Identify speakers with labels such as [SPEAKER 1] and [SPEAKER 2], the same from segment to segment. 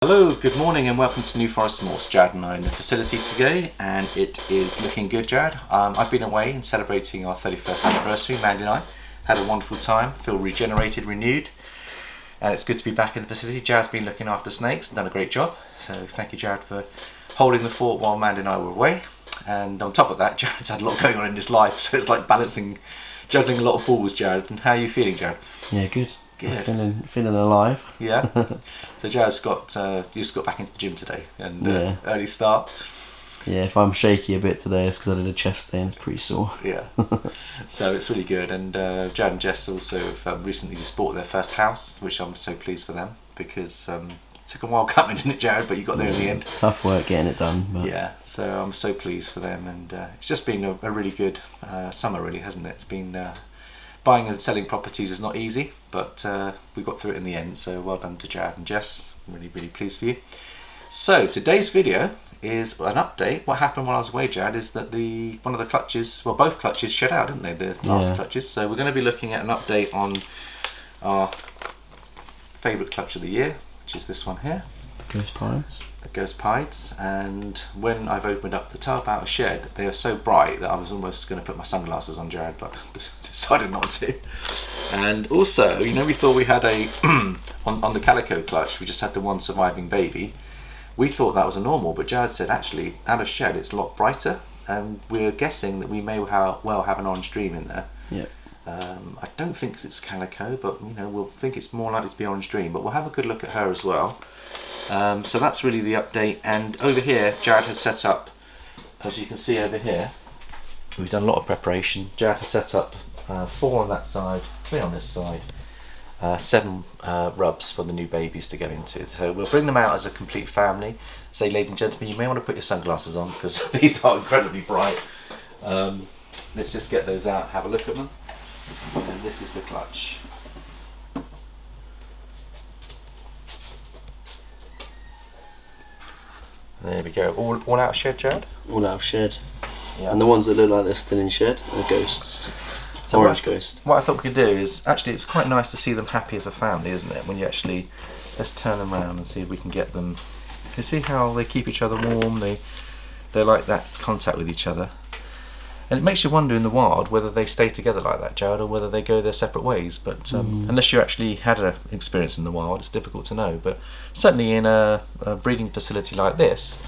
[SPEAKER 1] Hello, good morning and welcome to New Forest Morphs. Jared and I are in the facility today and it is looking good, Jared. I've been away and celebrating our 31st anniversary. Mandy and I had a wonderful time, feel regenerated, renewed, and it's good to be back in the facility. Jared's been looking after snakes and done a great job, so thank you, Jared, for holding the fort while Mandy and I were away. And on top of that, Jared's had a lot going on in his life, so it's like juggling a lot of balls, Jared. And how are you feeling, Jared?
[SPEAKER 2] Yeah, good.
[SPEAKER 1] Good.
[SPEAKER 2] Feeling alive.
[SPEAKER 1] Yeah. So Jared's you just got back into the gym today and early start.
[SPEAKER 2] Yeah, if I'm shaky a bit today, it's because I did a chest day and it's pretty sore.
[SPEAKER 1] Yeah. So it's really good. And Jared and Jess also have recently just bought their first house, which I'm so pleased for them because it took a while coming, didn't it, Jared? But you got there in the end.
[SPEAKER 2] Tough work getting it done. But
[SPEAKER 1] yeah. So I'm so pleased for them, and it's just been a really good summer, really, hasn't it? It's been. Buying and selling properties is not easy, but we got through it in the end, so well done to Jared and Jess. I'm really, really pleased for you. So today's video is an update. What happened while I was away, Jared, is that one of the clutches, well, both clutches shed out, didn't they, the last clutches? So we're going to be looking at an update on our favourite clutch of the year, which is this one here.
[SPEAKER 2] Ghost Pieds.
[SPEAKER 1] The Ghost Pieds. And when I've opened up the tub out of shed, they are so bright that I was almost going to put my sunglasses on, Jared, but decided not to. And also, you know, we thought we had on the Calico clutch, we just had the one surviving baby. We thought that was a normal, but Jared said actually out of shed it's a lot brighter, and we're guessing that we may well have an orange dream in there.
[SPEAKER 2] Yeah.
[SPEAKER 1] I don't think it's Calico, but you know, we'll think it's more likely to be orange dream, but we'll have a good look at her as well. So that's really the update. And over here, Jared has set up, as you can see over here, we've done a lot of preparation. Jared has set up 4 on that side, 3 on this side, 7 rubs for the new babies to get into. So we'll bring them out as a complete family. Say, ladies and gentlemen, you may want to put your sunglasses on because these are incredibly bright. Let's just get those out, have a look at them. And this is the clutch. There we go. All out of shed, Jared?
[SPEAKER 2] All out of shed.
[SPEAKER 1] Yeah.
[SPEAKER 2] And the ones that look like they're still in shed are ghosts.
[SPEAKER 1] So
[SPEAKER 2] orange ghost.
[SPEAKER 1] What I thought we could do is, actually it's quite nice to see them happy as a family, isn't it? When you actually, let's turn them around and see if we can get them. You see how they keep each other warm, they like that contact with each other. And it makes you wonder in the wild whether they stay together like that, Jared, or whether they go their separate ways. But unless you actually had an experience in the wild, it's difficult to know. But certainly in a breeding facility like this,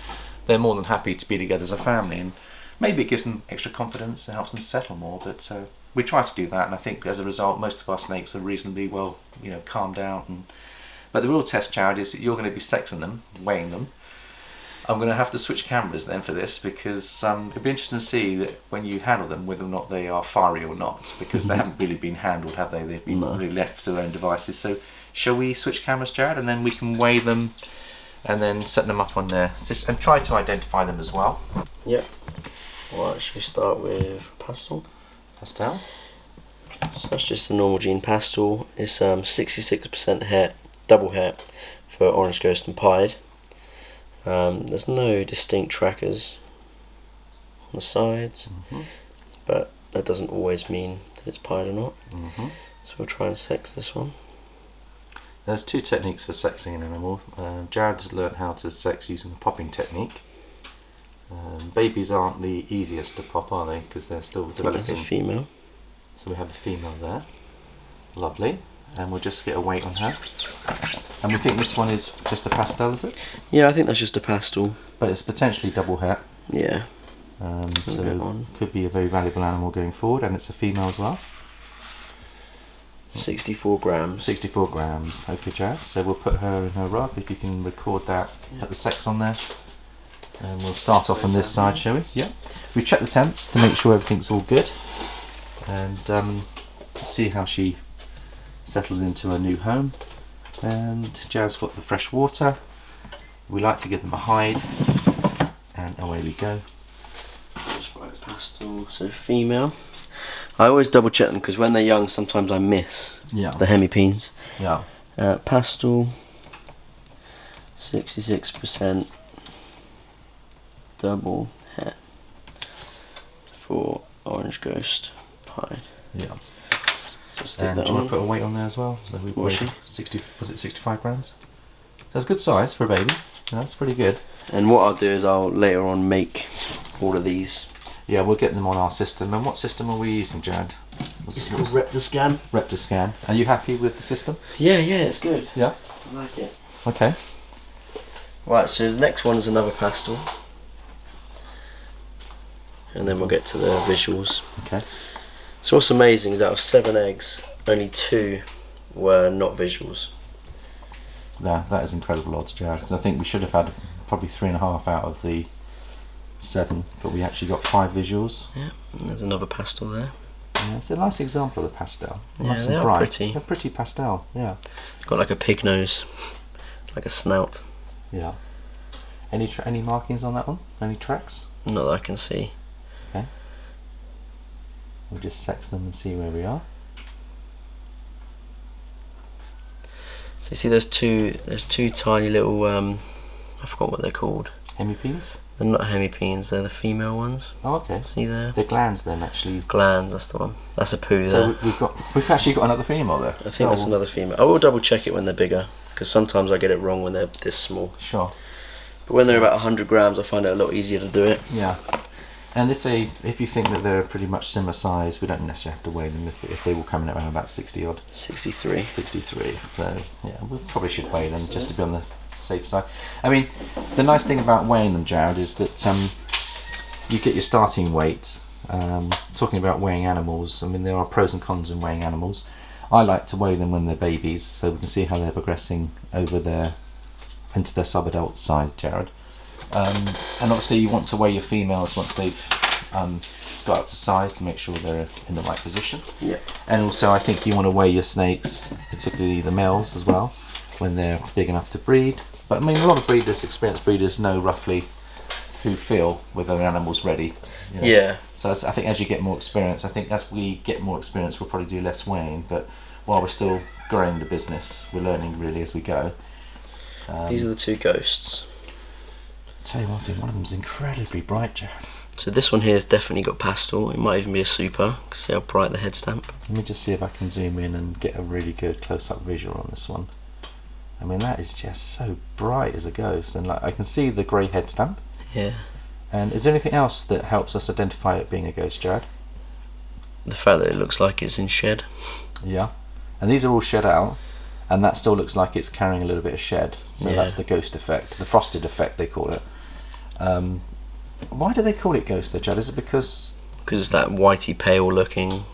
[SPEAKER 1] they're more than happy to be together as a family. And maybe it gives them extra confidence and helps them settle more. But we try to do that, and I think as a result, most of our snakes are reasonably well, calmed down. But the real test, Jared, is that you're going to be sexing them, weighing them. I'm going to have to switch cameras then for this because it'd be interesting to see that when you handle them, whether or not they are fiery or not, because they haven't really been handled, have they? They've been really left to their own devices. So shall we switch cameras, Jared, and then we can weigh them and then set them up on there and try to identify them as well?
[SPEAKER 2] Yep. Alright, should we start with pastel?
[SPEAKER 1] Pastel.
[SPEAKER 2] So that's just the normal gene pastel. It's 66% hair, double hair for orange ghost and pied. There's no distinct trackers on the sides, but that doesn't always mean that it's pied or not. So we'll try and sex this one.
[SPEAKER 1] There's 2 techniques for sexing an animal. Jared has learnt how to sex using the popping technique. Babies aren't the easiest to pop, are they? Because they're still developing.
[SPEAKER 2] That's a female.
[SPEAKER 1] So we have a female there. Lovely. And we'll just get a weight on her. And we think this one is just a pastel, is it?
[SPEAKER 2] Yeah, I think that's just a pastel.
[SPEAKER 1] But it's potentially double hair.
[SPEAKER 2] Yeah.
[SPEAKER 1] So could be a very valuable animal going forward, and it's a female as well.
[SPEAKER 2] 64 grams.
[SPEAKER 1] 64 grams. Okay, Jared. So we'll put her in her rub, if you can record that. Put the sex on there. And we'll start off on this side, shall we? Yeah. We check the temps to make sure everything's all good. And see how she settles into her new home. And Jared's got the fresh water. We like to give them a hide, and away we go.
[SPEAKER 2] Just write pastel, so female. I always double check them because when they're young, sometimes I miss the hemipenes.
[SPEAKER 1] Yeah.
[SPEAKER 2] Pastel, 66% double hair for orange ghost pied.
[SPEAKER 1] Yeah.
[SPEAKER 2] So stick
[SPEAKER 1] And
[SPEAKER 2] that
[SPEAKER 1] do you
[SPEAKER 2] on.
[SPEAKER 1] want to put a weight on there as well? So we
[SPEAKER 2] Was she?
[SPEAKER 1] 60, was it 65 grams? That's a good size for a baby. That's pretty good.
[SPEAKER 2] And what I'll do is I'll later on make all of these.
[SPEAKER 1] Yeah, we'll get them on our system. And what system are we using, Jared?
[SPEAKER 2] It's called Reptiscan.
[SPEAKER 1] Reptiscan. Are you happy with the system?
[SPEAKER 2] Yeah, it's good.
[SPEAKER 1] Yeah.
[SPEAKER 2] I like it.
[SPEAKER 1] Okay.
[SPEAKER 2] Right, so the next one is another pastel. And then we'll get to the visuals.
[SPEAKER 1] Okay.
[SPEAKER 2] So what's amazing is out of 7 eggs, only 2 were not visuals.
[SPEAKER 1] Yeah, that is incredible odds, Jared. Because I think we should have had probably 3.5 out of the 7, but we actually got 5 visuals.
[SPEAKER 2] Yeah, and there's another pastel there.
[SPEAKER 1] Yeah, it's a nice example of the pastel.
[SPEAKER 2] Yeah,
[SPEAKER 1] Nice
[SPEAKER 2] they
[SPEAKER 1] and
[SPEAKER 2] are
[SPEAKER 1] bright.
[SPEAKER 2] pretty.
[SPEAKER 1] They're pretty pastel, yeah.
[SPEAKER 2] Got like a pig nose, like a snout.
[SPEAKER 1] Yeah. Any markings on that one? Any tracks?
[SPEAKER 2] Not that I can see.
[SPEAKER 1] Okay. We'll just sex them and see where we are.
[SPEAKER 2] So you see there's two tiny little, I forgot what they're called.
[SPEAKER 1] Hemipenes?
[SPEAKER 2] They're not hemipenes, they're the female ones.
[SPEAKER 1] Oh, okay.
[SPEAKER 2] See there?
[SPEAKER 1] They're glands then, actually.
[SPEAKER 2] Glands, that's the one. That's a poo
[SPEAKER 1] So
[SPEAKER 2] there.
[SPEAKER 1] we've actually got another female there.
[SPEAKER 2] I think that's another female. I will double check it when they're bigger, because sometimes I get it wrong when they're this small.
[SPEAKER 1] Sure.
[SPEAKER 2] But when they're about 100 grams, I find it a lot easier to do it.
[SPEAKER 1] Yeah. And if you think that they're pretty much similar size, we don't necessarily have to weigh them if they will come in around about 60 odd.
[SPEAKER 2] 63.
[SPEAKER 1] 63. So yeah, we probably should weigh them just to be on the safe side. I mean, the nice thing about weighing them, Jared, is that you get your starting weight. Talking about weighing animals, I mean there are pros and cons in weighing animals. I like to weigh them when they're babies, so we can see how they're progressing into their sub-adult size, Jared. And obviously you want to weigh your females once they've got up to size to make sure they're in the right position.
[SPEAKER 2] Yeah.
[SPEAKER 1] And also I think you want to weigh your snakes, particularly the males as well, when they're big enough to breed. But I mean a lot of breeders, experienced breeders, know roughly who feel whether an animal's ready. You know?
[SPEAKER 2] Yeah.
[SPEAKER 1] So I think as you get more experience, I think as we get more experience we'll probably do less weighing, but while we're still growing the business, we're learning really as we go.
[SPEAKER 2] These are the 2 ghosts.
[SPEAKER 1] Tell you one thing, one of them's incredibly bright, Jared.
[SPEAKER 2] So this one here has definitely got pastel. It might even be a super. See how bright the head stamp.
[SPEAKER 1] Let me just see if I can zoom in and get a really good close-up visual on this one. I mean that is just so bright as a ghost, and like I can see the grey head stamp.
[SPEAKER 2] Yeah.
[SPEAKER 1] And is there anything else that helps us identify it being a ghost, Jared?
[SPEAKER 2] The fact that it looks like it's in shed.
[SPEAKER 1] Yeah. And these are all shed out, and that still looks like it's carrying a little bit of shed. So
[SPEAKER 2] Yeah.
[SPEAKER 1] that's the ghost effect, the frosted effect they call it. Why do they call it ghost though, Jared? Is it because
[SPEAKER 2] it's that whitey pale looking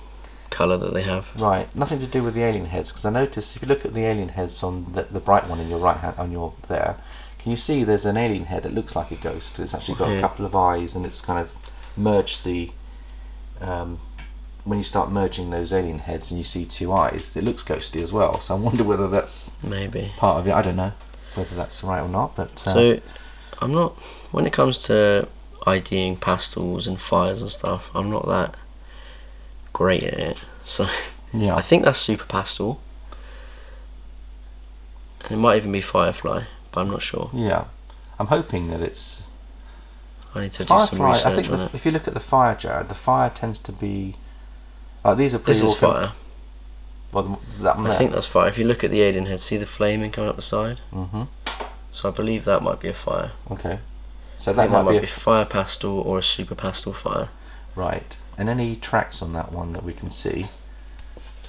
[SPEAKER 2] colour that they have.
[SPEAKER 1] Right, nothing to do with the alien heads, because I noticed if you look at the alien heads on the bright one in your right hand, on your there, can you see there's an alien head that looks like a ghost? It's actually got a couple of eyes, and it's kind of merged the. When you start merging those alien heads and you see 2 eyes, it looks ghosty as well. So I wonder whether that's
[SPEAKER 2] maybe
[SPEAKER 1] part of it. I don't know whether that's right or not, but
[SPEAKER 2] so I'm not. When it comes to IDing pastels and fires and stuff, I'm not that great at it. So
[SPEAKER 1] yeah,
[SPEAKER 2] I think that's super pastel. And it might even be firefly, but I'm not sure.
[SPEAKER 1] Yeah, I'm hoping that it's.
[SPEAKER 2] I need to do
[SPEAKER 1] Firefly,
[SPEAKER 2] some research
[SPEAKER 1] I think
[SPEAKER 2] on it.
[SPEAKER 1] if you look at the fire, Jared, the fire tends to be. These are pretty.
[SPEAKER 2] This is fire.
[SPEAKER 1] Well, that
[SPEAKER 2] I think that's fire. If you look at the alien head, see the flaming coming up the side?
[SPEAKER 1] Mm-hmm.
[SPEAKER 2] So I believe that might be a fire.
[SPEAKER 1] Okay. So
[SPEAKER 2] I
[SPEAKER 1] that
[SPEAKER 2] think
[SPEAKER 1] might be a
[SPEAKER 2] fire pastel or a super pastel fire.
[SPEAKER 1] right. And any tracks on that one that we can see?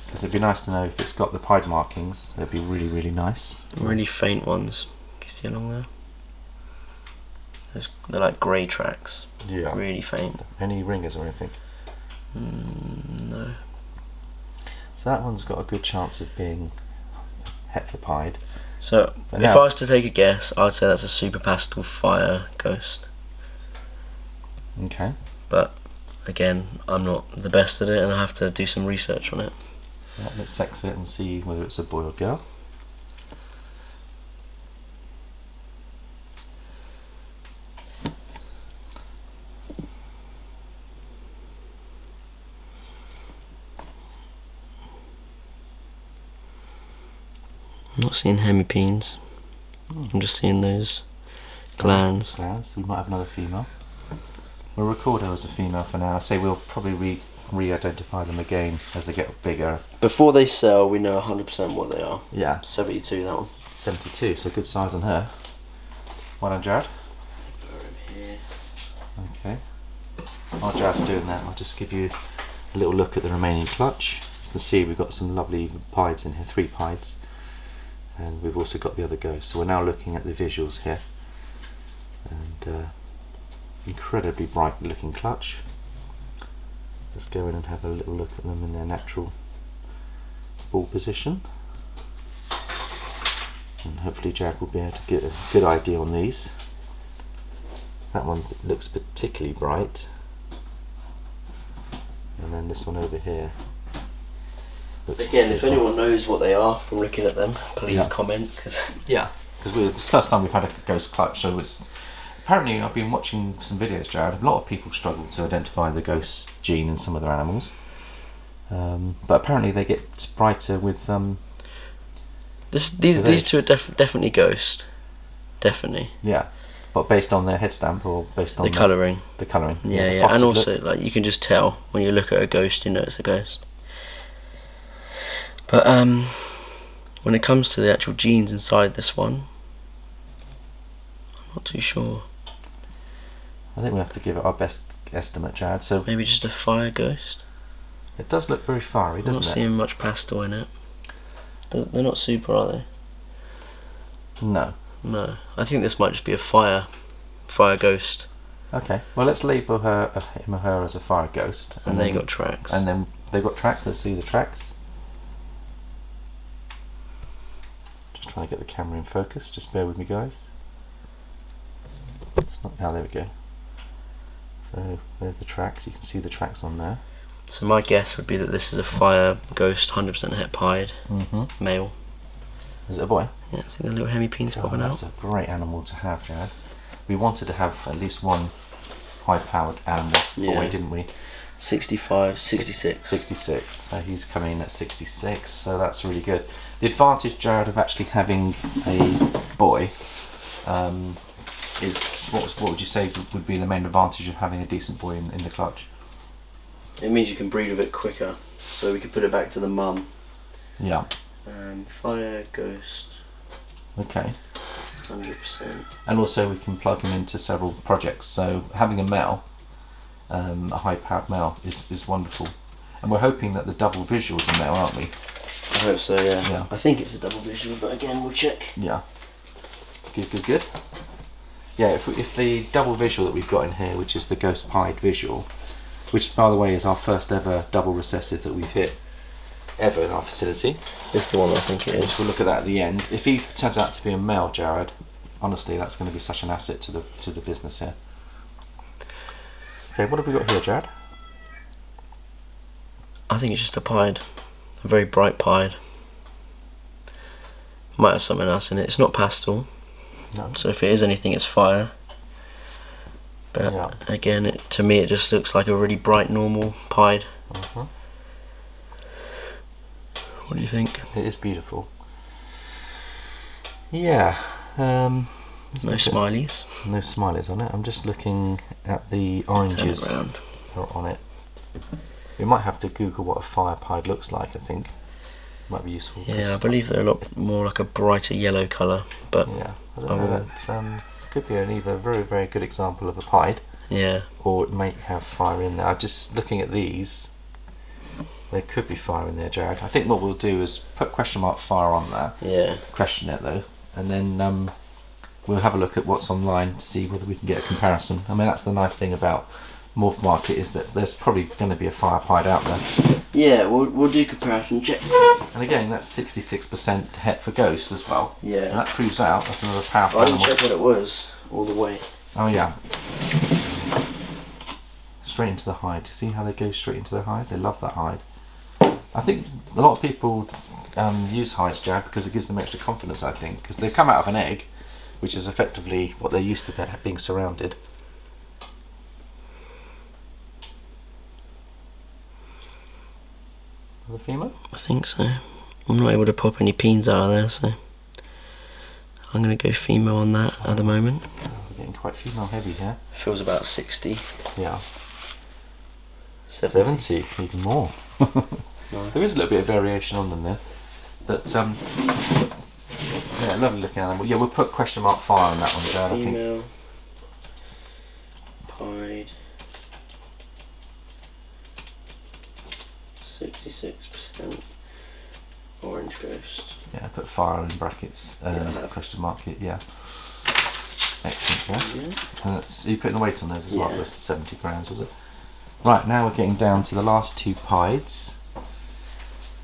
[SPEAKER 1] Because it'd be nice to know if it's got the pied markings. That'd be really, really nice.
[SPEAKER 2] Really faint ones. Can you see along there? They're like grey tracks.
[SPEAKER 1] Yeah.
[SPEAKER 2] Really faint.
[SPEAKER 1] Any ringers or anything?
[SPEAKER 2] No.
[SPEAKER 1] So that one's got a good chance of being heptapied.
[SPEAKER 2] So
[SPEAKER 1] But
[SPEAKER 2] if
[SPEAKER 1] now-
[SPEAKER 2] I was to take a guess, I'd say that's a super pastel fire ghost.
[SPEAKER 1] Okay.
[SPEAKER 2] But again, I'm not the best at it, and I have to do some research on it.
[SPEAKER 1] Yeah, let's sex it and see whether it's a boy or girl.
[SPEAKER 2] I'm not seeing hemipenes. I'm just seeing those glands.
[SPEAKER 1] Glands. We might have another female. We'll record her as a female for now. I say we'll probably re-identify them again as they get bigger.
[SPEAKER 2] Before they sell, we know 100% what they are.
[SPEAKER 1] Yeah.
[SPEAKER 2] 72, that one.
[SPEAKER 1] 72, so good size on her. Well done, Jared.
[SPEAKER 2] Put him here.
[SPEAKER 1] Okay. While Jared's doing that, I'll just give you a little look at the remaining clutch. You can see we've got some lovely pieds in here, 3 pieds. And we've also got the other ghosts. So we're now looking at the visuals here. And incredibly bright looking clutch. Let's go in and have a little look at them in their natural ball position. And hopefully Jared will be able to get a good idea on these. That one looks particularly bright. And then this one over here.
[SPEAKER 2] Again, if anyone knows what they are from looking at them, please comment.
[SPEAKER 1] Yeah, because it's the first time we've had a ghost clutch, so it's apparently I've been watching some videos, Jared. A lot of people struggle to identify the ghost gene in some of their animals, but apparently they get brighter with.
[SPEAKER 2] These two are definitely ghost, definitely.
[SPEAKER 1] Yeah, but based on their head stamp or based on
[SPEAKER 2] the colouring.
[SPEAKER 1] The colouring.
[SPEAKER 2] Yeah, and also like you can just tell when you look at a ghost, you know it's a ghost. But when it comes to the actual genes inside this one, I'm not too sure.
[SPEAKER 1] I think we have to give it our best estimate, Jared. So
[SPEAKER 2] maybe just a fire ghost.
[SPEAKER 1] It does look very fiery, doesn't it?
[SPEAKER 2] I'm not seeing much pastel in it. They're not super, are they?
[SPEAKER 1] No.
[SPEAKER 2] No. I think this might just be a fire ghost.
[SPEAKER 1] Okay. Well, let's label him or her as a fire ghost.
[SPEAKER 2] And they got tracks.
[SPEAKER 1] And then they've got tracks. Let's see the tracks. Just trying to get the camera in focus. Just bear with me, guys. It's not. Oh, there we go. So there's the tracks. You can see the tracks on there.
[SPEAKER 2] So my guess would be that this is a fire ghost, 100% het pied, male.
[SPEAKER 1] Is it a boy?
[SPEAKER 2] Yeah, see the little hemipenes popping out?
[SPEAKER 1] That's a great animal to have, Jared. We wanted to have at least one high-powered animal boy, didn't we?
[SPEAKER 2] 65, 66.
[SPEAKER 1] 66, so he's coming in at 66, so that's really good. The advantage, Jared, of actually having a boy is, what would you say would be the main advantage of having a decent boy in the clutch?
[SPEAKER 2] It means you can breed with it quicker, so we could put it back to the mum.
[SPEAKER 1] Yeah.
[SPEAKER 2] Fire ghost.
[SPEAKER 1] Okay.
[SPEAKER 2] 100%.
[SPEAKER 1] And also we can plug him into several projects, so having a male, a high-powered male, is wonderful. And we're hoping that the double visuals are male, aren't we?
[SPEAKER 2] I hope so, yeah. I think it's a double visual, but again, we'll check.
[SPEAKER 1] Yeah. Good. Yeah, if the double visual that we've got in here, which is the ghost pied visual, which by the way is our first ever double recessive that we've hit ever in our facility.
[SPEAKER 2] This is the one I think it is.
[SPEAKER 1] We'll look at that at the end. If he turns out to be a male, Jared, honestly, that's going to be such an asset to the business here. Okay, what have we got here, Jared?
[SPEAKER 2] I think it's just a pied, a very bright pied. Might have something else in it. It's not pastel.
[SPEAKER 1] No. So
[SPEAKER 2] if it is anything, it's fire. But again, to me, it just looks like a really bright, normal pied. What do you think?
[SPEAKER 1] It is beautiful. Yeah. No
[SPEAKER 2] smileys.
[SPEAKER 1] No smileys on it. I'm just looking at the oranges on it. We might have to Google what a fire pied looks like. I think might be useful.
[SPEAKER 2] Yeah, I believe they're a lot more like a brighter yellow colour. But
[SPEAKER 1] yeah, I don't know. That could be either very, very good example of a pied.
[SPEAKER 2] Yeah.
[SPEAKER 1] Or it may have fire in there. I'm just looking at these. There could be fire in there, Jared. I think what we'll do is put question mark fire on there.
[SPEAKER 2] Yeah.
[SPEAKER 1] Question it though, and then we'll have a look at what's online to see whether we can get a comparison. I mean, that's the nice thing about Morph Market is that there's probably going to be a fire pied out there.
[SPEAKER 2] Yeah, we'll do comparison checks.
[SPEAKER 1] And again, that's 66% het for ghost as well.
[SPEAKER 2] Yeah.
[SPEAKER 1] And that proves out that's another powerful
[SPEAKER 2] animal.
[SPEAKER 1] I didn't
[SPEAKER 2] check what it was all the way.
[SPEAKER 1] Oh yeah. Straight into the hide. You see how they go straight into the hide? They love that hide. I think a lot of people use hides, Jared, because it gives them extra confidence, I think. Because they come out of an egg, which is effectively what they're used to being surrounded. The female?
[SPEAKER 2] I think so. I'm not able to pop any peens out of there, so I'm going to go female on that at the moment.
[SPEAKER 1] We're getting quite female heavy here.
[SPEAKER 2] Feels about 60.
[SPEAKER 1] Yeah.
[SPEAKER 2] 70,
[SPEAKER 1] even more.
[SPEAKER 2] Nice.
[SPEAKER 1] There is a little bit of variation on them there, but Yeah, lovely looking animal. Yeah, we'll put question mark fire on that one, Jared. I think.
[SPEAKER 2] Female pied, 66% orange ghost.
[SPEAKER 1] Yeah, put fire in brackets. Question mark it. Yeah. Excellent. Yeah. And that's, are you putting the weight on those as well? 70 grams, was it? Right, now we're getting down to the last two pieds.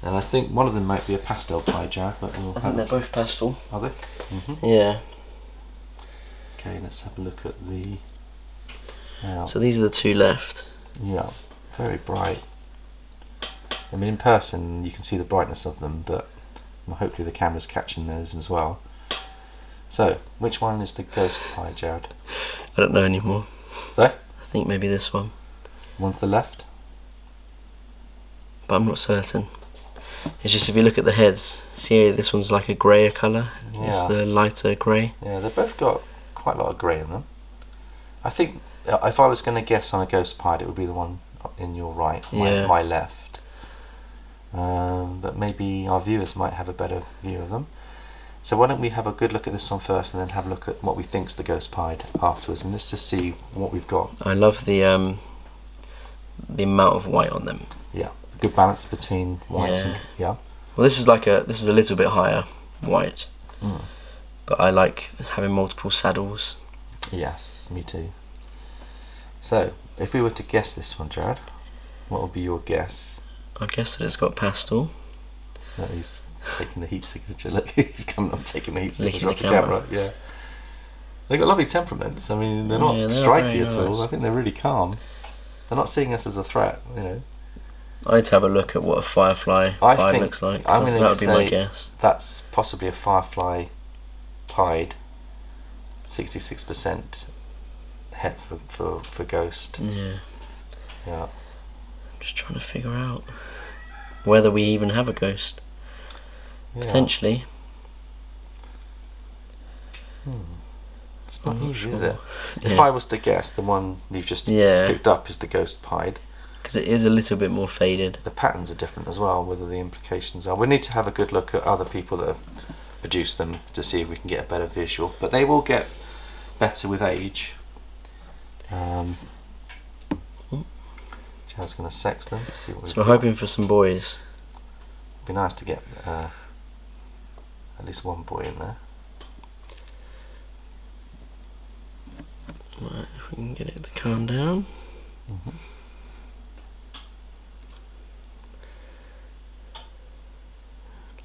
[SPEAKER 1] And I think one of them might be a pastel pied, Jared, but we'll
[SPEAKER 2] I think they're both pastel.
[SPEAKER 1] Are they?
[SPEAKER 2] Yeah.
[SPEAKER 1] Okay, let's have a look at the...
[SPEAKER 2] So these are the two left.
[SPEAKER 1] Yeah, very bright. I mean, in person you can see the brightness of them, but hopefully the camera's catching those as well. So, which one is the ghost pied, Jared?
[SPEAKER 2] I don't know anymore.
[SPEAKER 1] So?
[SPEAKER 2] I think maybe this one.
[SPEAKER 1] One to the left?
[SPEAKER 2] But I'm not certain. It's just if you look at the heads, see this one's like a greyer colour.
[SPEAKER 1] Yeah.
[SPEAKER 2] It's a lighter grey.
[SPEAKER 1] Yeah, they've both got quite a lot of grey in them. I think if I was going to guess on a ghost pied, it would be the one in your right, my left. But maybe our viewers might have a better view of them. So why don't we have a good look at this one first, and then have a look at what we think's the ghost pied afterwards, and let's just see what we've got.
[SPEAKER 2] I love the amount of white on them.
[SPEAKER 1] Yeah, good balance between whites and
[SPEAKER 2] Well, this is a little bit higher white, but I like having multiple saddles.
[SPEAKER 1] Yes, me too. So if we were to guess this one, Jared, what would be your guess?
[SPEAKER 2] I guess that it's got pastel.
[SPEAKER 1] No, he's taking the heat signature. Look, he's coming up taking the heat signature off the
[SPEAKER 2] camera.
[SPEAKER 1] camera. Yeah, they've got lovely temperaments. I mean, they're not striky at all. I think they're really calm. They're not seeing us as a threat, you know.
[SPEAKER 2] I need to have a look at what a firefly pied looks like. That would be my guess.
[SPEAKER 1] That's possibly a firefly pied, 66% het for ghost.
[SPEAKER 2] Yeah.
[SPEAKER 1] Yeah.
[SPEAKER 2] I'm just trying to figure out whether we even have a ghost. Yeah. Potentially.
[SPEAKER 1] It's not easy, is it? If I was to guess, the one you've just picked up is the ghost pied.
[SPEAKER 2] Because it is a little bit more faded.
[SPEAKER 1] The patterns are different as well, whether the implications are. We need to have a good look at other people that have produced them to see if we can get a better visual. But they will get better with age. Chad's going to sex them. See what
[SPEAKER 2] so we're hoping for some boys.
[SPEAKER 1] It'd be nice to get at least one boy in there.
[SPEAKER 2] Right, if we can get it to calm down.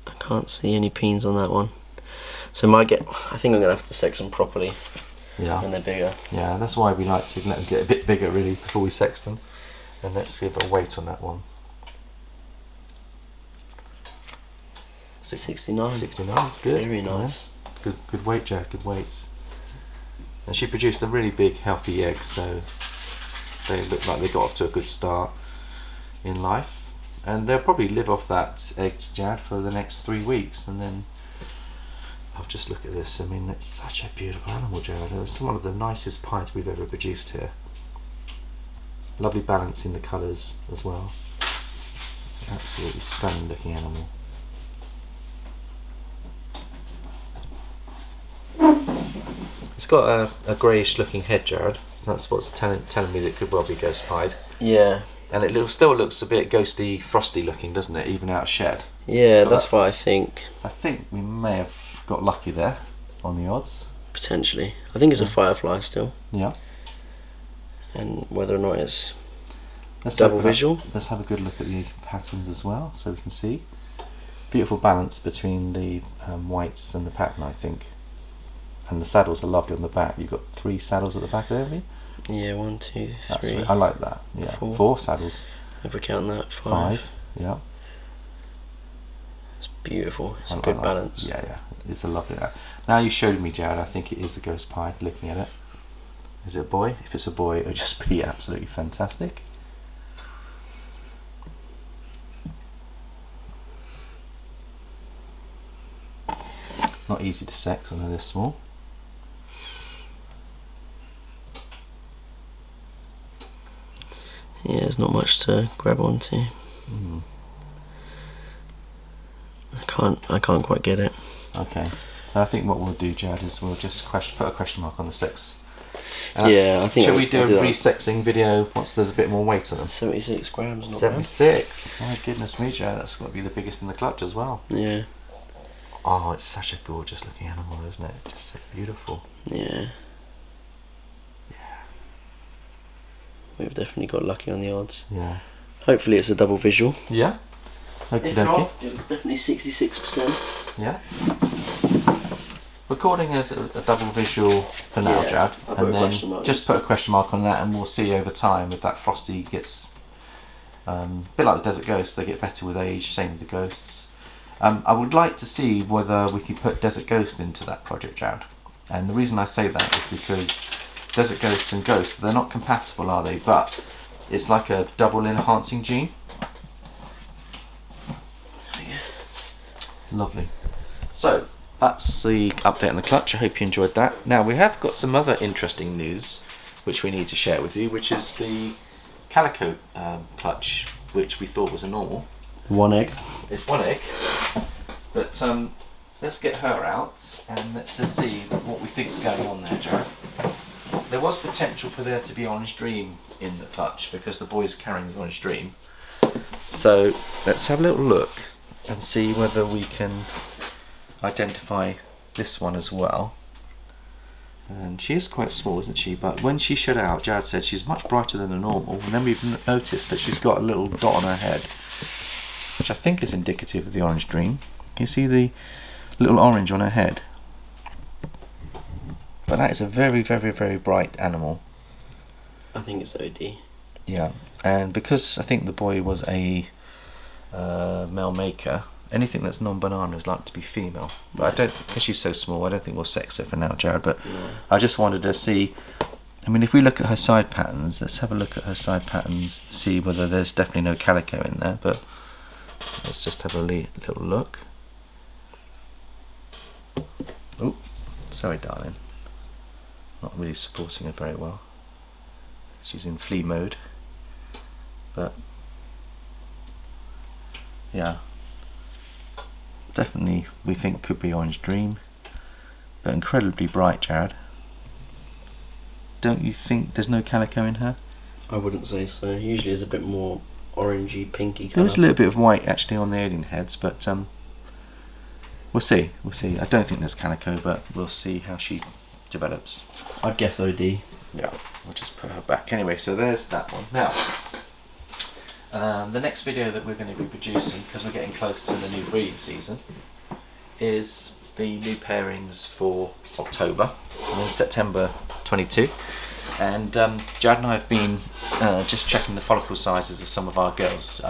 [SPEAKER 2] I can't see any peens on that one. So I think I'm going to have to sex them properly when they're bigger. Yeah,
[SPEAKER 1] that's why we like to let them get a bit bigger really before we sex them. And let's give a weight on that one.
[SPEAKER 2] 69.
[SPEAKER 1] 69 is good.
[SPEAKER 2] Very nice.
[SPEAKER 1] Good weight, Jack. Good weights. And she produced a really big, healthy egg, so they look like they got off to a good start in life. And they'll probably live off that egg, Jad, for the next 3 weeks. And then I'll just look at this. I mean, it's such a beautiful animal, Jared. It's one of the nicest pieds we've ever produced here. Lovely balance in the colours as well. Absolutely stunning looking animal. It's got a greyish looking head, Jared. So that's what's telling me that it could well be ghost pied.
[SPEAKER 2] Yeah.
[SPEAKER 1] And it still looks a bit ghosty, frosty looking, doesn't it? Even out of shed.
[SPEAKER 2] Yeah, so that's what I think.
[SPEAKER 1] I think we may have got lucky there on the odds.
[SPEAKER 2] Potentially. I think it's a firefly still.
[SPEAKER 1] Yeah.
[SPEAKER 2] And whether or not it's double visual.
[SPEAKER 1] Let's have a good look at the patterns as well, so we can see. Beautiful balance between the whites and the pattern, I think. And the saddles are lovely on the back. You've got 3 saddles at the back there, haven't you?
[SPEAKER 2] Yeah, 1, 2, 3.
[SPEAKER 1] I like that. Yeah, 4 saddles.
[SPEAKER 2] If we count that, 5.
[SPEAKER 1] Yeah.
[SPEAKER 2] It's beautiful. It's a good balance.
[SPEAKER 1] Yeah. It's a lovely. Now you showed me, Jared. I think it is a ghost pied. Looking at it. Is it a boy? If it's a boy, it would just be absolutely fantastic. Not easy to sex when they're this small.
[SPEAKER 2] Yeah, there's not much to grab onto. I can't quite get it.
[SPEAKER 1] Okay. So I think what we'll do, Jad, is we'll just put a question mark on the 6.
[SPEAKER 2] Yeah, I think.
[SPEAKER 1] Should we do a
[SPEAKER 2] that.
[SPEAKER 1] resexing video once there's a bit more weight on them?
[SPEAKER 2] 76 grams, not
[SPEAKER 1] 76. My goodness me, Jad, that's got to be the biggest in the clutch as well.
[SPEAKER 2] bad. Yeah.
[SPEAKER 1] Oh, it's such a gorgeous looking animal, isn't it? Just so beautiful.
[SPEAKER 2] Yeah. We've definitely got lucky on the odds.
[SPEAKER 1] Yeah.
[SPEAKER 2] Hopefully it's a double visual.
[SPEAKER 1] Yeah. Okie
[SPEAKER 2] If
[SPEAKER 1] dokie.
[SPEAKER 2] not, it's definitely 66%.
[SPEAKER 1] Yeah. Recording as a double visual for now,
[SPEAKER 2] Yeah,
[SPEAKER 1] Jad,
[SPEAKER 2] I'll put
[SPEAKER 1] and
[SPEAKER 2] a question
[SPEAKER 1] then
[SPEAKER 2] mark.
[SPEAKER 1] just put a question mark on that, and we'll see over time if that frosty gets a bit like the desert ghosts. They get better with age. Same with the ghosts. I would like to see whether we could put desert ghost into that project, Jad. And the reason I say that is because desert ghosts and ghosts, they're not compatible, are they? But it's like a double enhancing gene. Lovely. So that's the update on the clutch. I hope you enjoyed that. Now we have got some other interesting news which we need to share with you, which is the Calico clutch, which we thought was a normal.
[SPEAKER 2] One egg.
[SPEAKER 1] It's one egg, but let's get her out and let's just see what we think is going on there, Jared. There was potential for there to be Orange Dream in the clutch because the boy's carrying the Orange Dream. So let's have a little look and see whether we can identify this one as well. And she is quite small, isn't she? But when she shed out, Jad said she's much brighter than the normal, and then we've noticed that she's got a little dot on her head, which I think is indicative of the Orange Dream. Can you see the little orange on her head? But that is a very, very, very bright animal.
[SPEAKER 2] I think it's OD.
[SPEAKER 1] Yeah, and because I think the boy was a male maker, anything that's non-banana is likely to be female. But I don't, because she's so small, I don't think we'll sex her for now, Jared. But
[SPEAKER 2] No.
[SPEAKER 1] I just wanted to see. I mean, if we look at her side patterns, let's have a look at her side patterns to see whether there's definitely no calico in there. But let's just have a little look. Oh, sorry, darling. Not really supporting her very well. She's in flee mode. But yeah, definitely we think could be Orange Dream, but incredibly bright, Jared. Don't you think there's no calico in her?
[SPEAKER 2] I wouldn't say so. Usually it's a bit more orangey, pinky colour.
[SPEAKER 1] There is a little bit of white actually on the alien heads, but we'll see. We'll see. I don't think there's calico, but we'll see how she develops.
[SPEAKER 2] I'd guess OD.
[SPEAKER 1] Yeah, we'll just put her back. Anyway, so there's that one. Now, the next video that we're going to be producing, because we're getting close to the new breeding season, is the new pairings for October and then September 22. And Jad and I have been just checking the follicle sizes of some of our girls.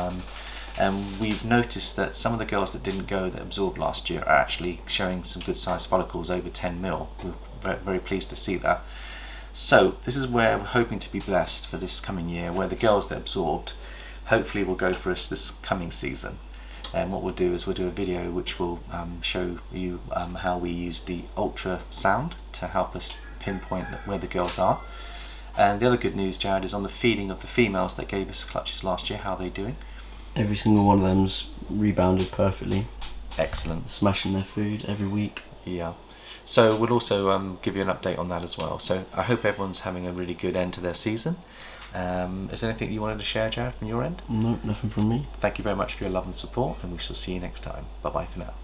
[SPEAKER 1] And we've noticed that some of the girls that didn't go, that absorbed last year, are actually showing some good sized follicles over 10 mil. We're very, very pleased to see that. So this is where we're hoping to be blessed for this coming year, where the girls that absorbed hopefully will go for us this coming season. And what we'll do is we'll do a video which will show you how we use the ultrasound to help us pinpoint where the girls are. And the other good news, Jared, is on the feeding of the females that gave us clutches last year. How are they doing?
[SPEAKER 2] Every single one of them's rebounded perfectly.
[SPEAKER 1] Excellent.
[SPEAKER 2] Smashing their food every week.
[SPEAKER 1] Yeah. So we'll also give you an update on that as well. So I hope everyone's having a really good end to their season. Is there anything you wanted to share, Jared, from your end?
[SPEAKER 2] No, nothing from me.
[SPEAKER 1] Thank you very much for your love and support, and we shall see you next time. Bye bye for now.